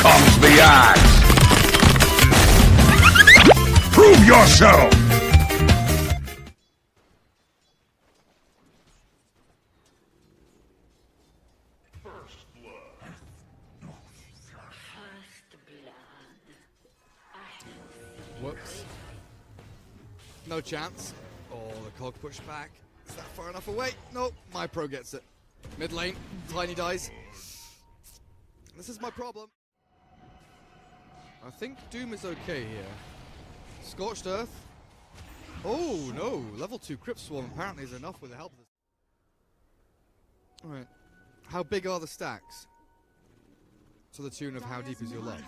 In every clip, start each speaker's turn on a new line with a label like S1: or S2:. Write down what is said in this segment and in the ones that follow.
S1: comes the axe! Prove yourself!
S2: Whoops. No chance. Oh, the cog pushed back. Is that far enough away? Nope. My pro gets it. Mid lane. Tiny dies. This is my problem. I think Doom is okay here. Scorched Earth. Oh, no. Level 2 Crypt Swarm apparently is enough with the help of this. Alright. How big are the stacks? To the tune of how deep is your love?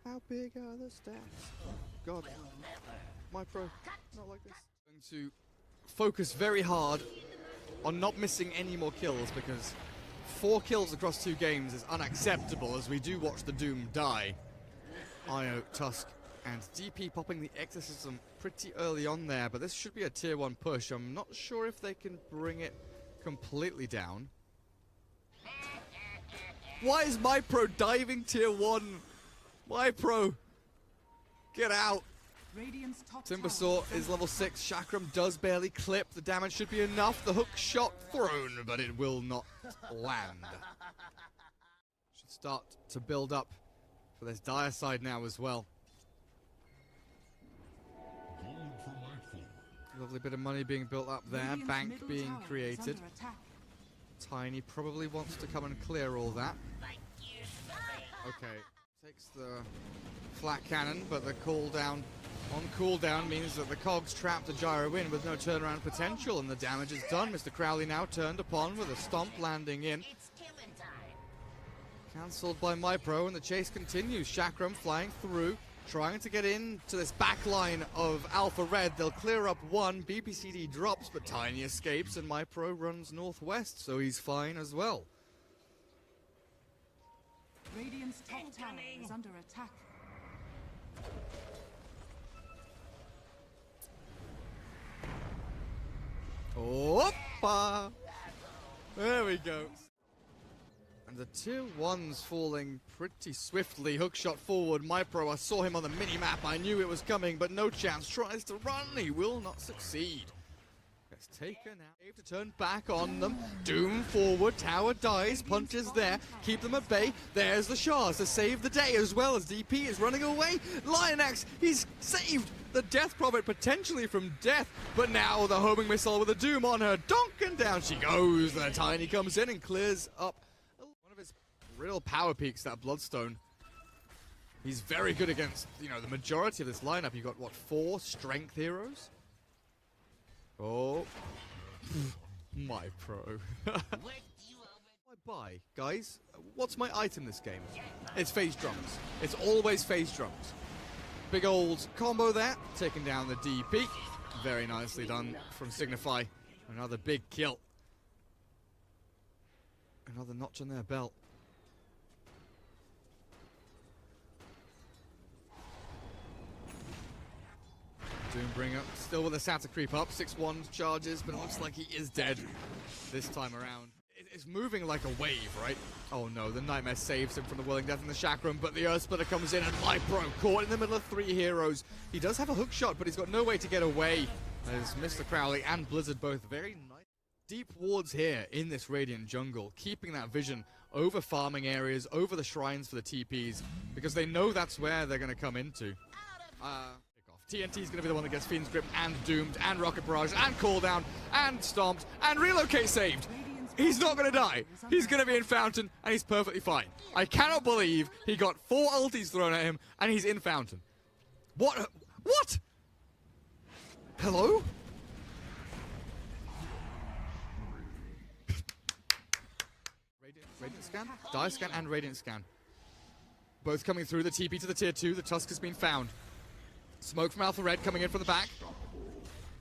S2: How big are the stacks? God. My pro. Not like this. I'm going to focus very hard on not missing any more kills, because 4 kills across 2 games is unacceptable as we do watch the Doom die. IO, Tusk, and DP popping the Exorcism pretty early on there, but this should be a tier 1 push. I'm not sure if they can bring it completely down. Why is my pro diving tier 1? My pro, get out. Timbersaw is level 6. Chakram does barely clip. The damage should be enough. The hook shot thrown, but it will not land. Should start to build up for this dire side now as well. Lovely bit of money being built up there. Bank being created. Tiny probably wants to come and clear all that. Okay. Takes the flat cannon, but the cooldown on cooldown means that the cogs trapped a gyro in with no turnaround potential, and the damage is done. Mr. Crowley now turned upon with a stomp landing in. Cancelled by MyPro, and the chase continues. Chakram flying through, trying to get into this back line of Alpha Red. They'll clear up one. BPCD drops, but Tiny escapes, and MyPro runs northwest, so he's fine as well.
S3: Radiant's top tower is under attack.
S2: Oppa! There we go. And the tier 1's falling pretty swiftly. Hookshot forward. MyPro, I saw him on the mini-map. I knew it was coming, but no chance. Tries to run. He will not succeed. Gets taken out. To turn back on them. Doom forward. Tower dies. Punches there. Keep them at bay. There's the shards to save the day, as well as DP is running away. Lionax, he's saved the Death Prophet potentially from death, but now the homing missile with a Doom on her. Donk, and down she goes. The Tiny comes in and clears up one of his real power peaks, that Bloodstone. He's very good against, you know, the majority of this lineup. You got, what, 4 strength heroes? Oh. My pro. Bye, guys. What's my item this game? It's phase drums. It's always phase drums. Big old combo there, taking down the DP. Very nicely done from Signify. Another big kill. Another notch on their belt. Doom bring up, still with a Sata creep up. 6-1 charges, but it looks like he is dead this time around. It's moving like a wave, right? Oh no, the Nightmare saves him from the Whirling Death in the Chakram, but the Earth Splitter comes in and MyPro caught in the middle of 3 heroes. He does have a hook shot, but he's got no way to get away. As Mr. Crowley and Blizzard both very nice. Deep wards here in this Radiant jungle, keeping that vision over farming areas, over the shrines for the TPs, because they know that's where they're going to come into. TNT's going to be the one that gets Fiend's Grip and Doomed and Rocket Barrage and Cooldown and Stomped and Relocate saved. He's not going to die. He's going to be in Fountain and he's perfectly fine. I cannot believe he got 4 ultis thrown at him and he's in Fountain. What? What? Hello? Radiant Scan? Die Scan and Radiant Scan. Both coming through. The TP to the tier 2. The Tusk has been found. Smoke from Alpha Red coming in from the back.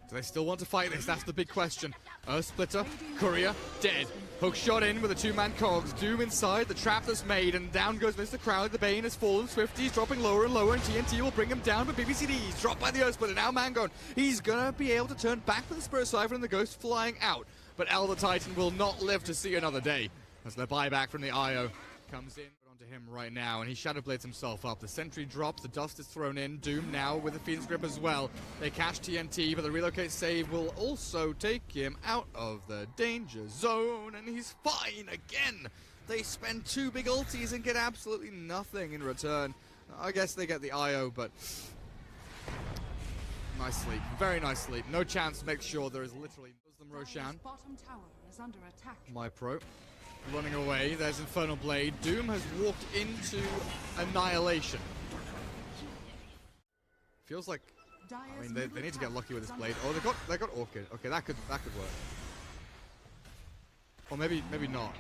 S2: Do they still want to fight this? That's the big question. Earth Splitter, Courier, dead. Hook shot in with a 2-man cogs. Doom inside, the trap that's made, and down goes Mr. Crowley. The Bane has fallen. Swifty's dropping lower and lower, and TNT will bring him down, but BBCD's dropped by the Earth Splitter. Now Mangon, he's gonna be able to turn back with the Spirit Siphon and the Ghost flying out. But Elder Titan will not live to see another day, as they're buyback from the IO. comes in onto him right now, and he Shadow Blades himself up. The sentry drops, the dust is thrown in. Doom now with the Fiend's Grip as well. They catch TNT, but the relocate save will also take him out of the danger zone, and he's fine again. They spend 2 big ultis and get absolutely nothing in return. I guess they get the IO, but nice sleep, very nice sleep. No chance to make sure there is literally Muslim Roshan.
S3: Bottom tower is under attack.
S2: My pro running away. There's Infernal Blade. Doom has walked into Annihilation. Feels like, I mean, they need to get lucky with this blade. Oh, they got Orchid. Okay, that could work. Or maybe not.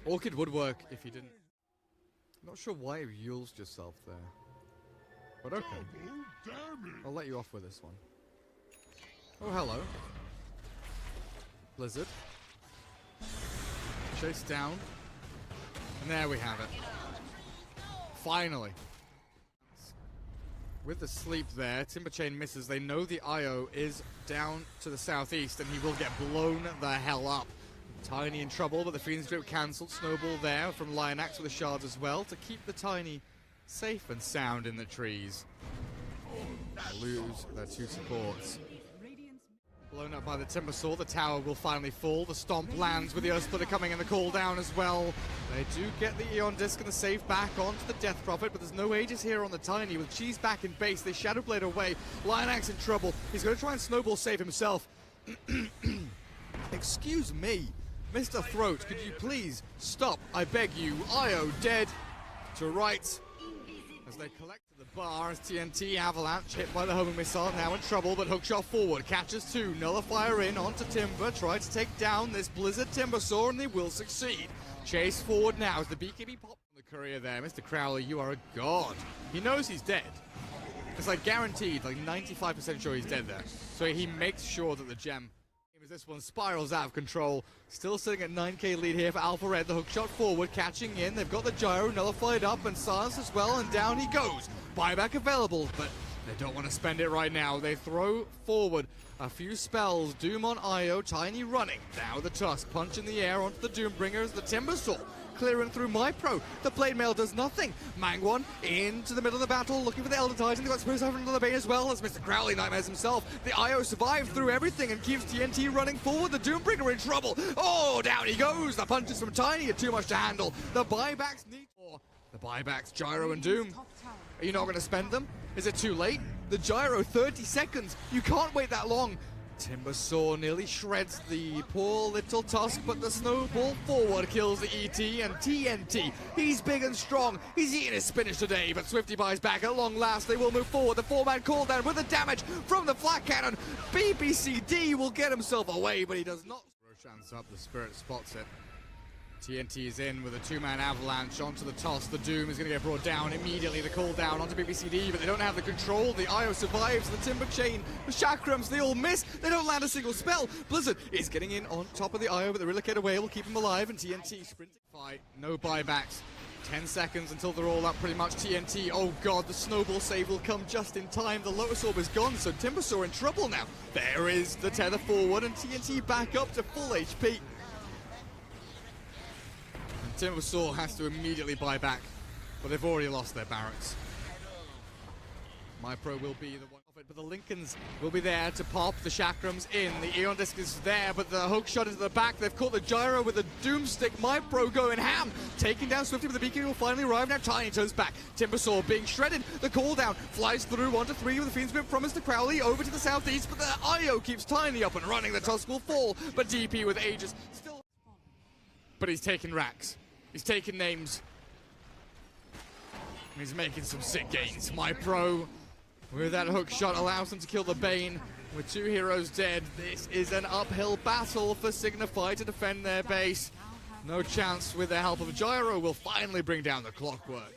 S2: Orchid would work if he didn't. Not sure why you used yourself there. But okay. I'll let you off with this one. Oh, hello. Blizzard. Chase down. And there we have it. Finally. With the sleep there, Timber Chain misses. They know the IO is down to the southeast, and he will get blown the hell up. Tiny in trouble, but the Fiend's Grip cancelled. Snowball there from Lion Axe with the shards as well to keep the Tiny safe and sound in the trees. Lose their 2 supports. Blown up by the Timber Saw, the tower will finally fall. The Stomp lands with the Earth Splitter coming in the cooldown as well. They do get the Eon Disc and the save back onto the Death Prophet, but there's no Aegis here on the Tiny. With Cheese back in base, they Shadow Blade away. Lion Axe in trouble. He's going to try and Snowball save himself. Excuse me, Mr. Throat, could you please stop? I beg you. IO dead to right. As they collect the bar, as TNT Avalanche hit by the homing missile, now in trouble, but hookshot forward, catches 2, nullifier in onto Timber, try to take down this Blizzard Timber Saw, and they will succeed. Chase forward now as the BKB pops on the courier there. Mr. Crowley, you are a god. He knows he's dead. It's like guaranteed, like 95% sure he's dead there. So he makes sure that the gem, as this one spirals out of control. Still sitting at 9k lead here for Alpha Red. The hookshot forward, catching in. They've got the gyro nullified up and silenced as well, and down he goes. Buyback available, but they don't want to spend it right now. They throw forward a few spells. Doom on IO, Tiny running. Now the Tusk, punch in the air onto the Doombringers. The Timber Saw clearing through my pro. The Blade Mail does nothing. Mangwon into the middle of the battle, looking for the Elder Titan. They've got Spirit Siphon under the Bane as well as Mr. Crowley nightmares himself. The IO survives through everything and keeps TNT running forward. The Doombringer in trouble. Oh, down he goes. The punches from Tiny are too much to handle. The buybacks need more. The buybacks, Gyro and Doom. Are you not going to spend them? Is it too late? The Gyro, 30 seconds. You can't wait that long. Timber Saw nearly shreds the poor little Tusk, but the Snowball forward kills the ET and TNT. He's big and strong. He's eating his spinach today, but Swifty buys back at long last. They will move forward. The 4-man cooldown with the damage from the Flak Cannon. BBCD will get himself away, but he does not. Roshan's up. The Spirit spots it. TNT is in with a 2-man avalanche onto the toss. The Doom is going to get brought down immediately. The cooldown onto BBCD, but they don't have the control. The IO survives. The Timber Chain, the Chakrams, they all miss. They don't land a single spell. Blizzard is getting in on top of the IO, but the Relocate away will keep him alive. And TNT sprinting fight. No buybacks. 10 seconds until they're all up pretty much. TNT, oh god, the Snowball save will come just in time. The Lotus Orb is gone, so Timber Saw in trouble now. There is the tether forward, and TNT back up to full HP. Timber Saw has to immediately buy back, but they've already lost their barracks. My pro will be the one of it, but the Lincolns will be there to pop the Chakrams in. The Eon Disc is there, but the hook shot into the back. They've caught the Gyro with the Doomstick. My pro going ham, taking down Swifty, but the BK will finally arrive. Now Tiny turns back. Timber Saw being shredded. The cooldown flies through onto 3 with the Fiend's Grip from Mr. Crowley over to the southeast, but the IO keeps Tiny up and running. The Tusk will fall, but DP with Aegis still. But he's taking racks. He's taking names. He's making some sick gains. My pro, with that hook shot, allows them to kill the Bane. With 2 heroes dead, this is an uphill battle for Signify to defend their base. No chance with the help of Gyro will finally bring down the Clockwork.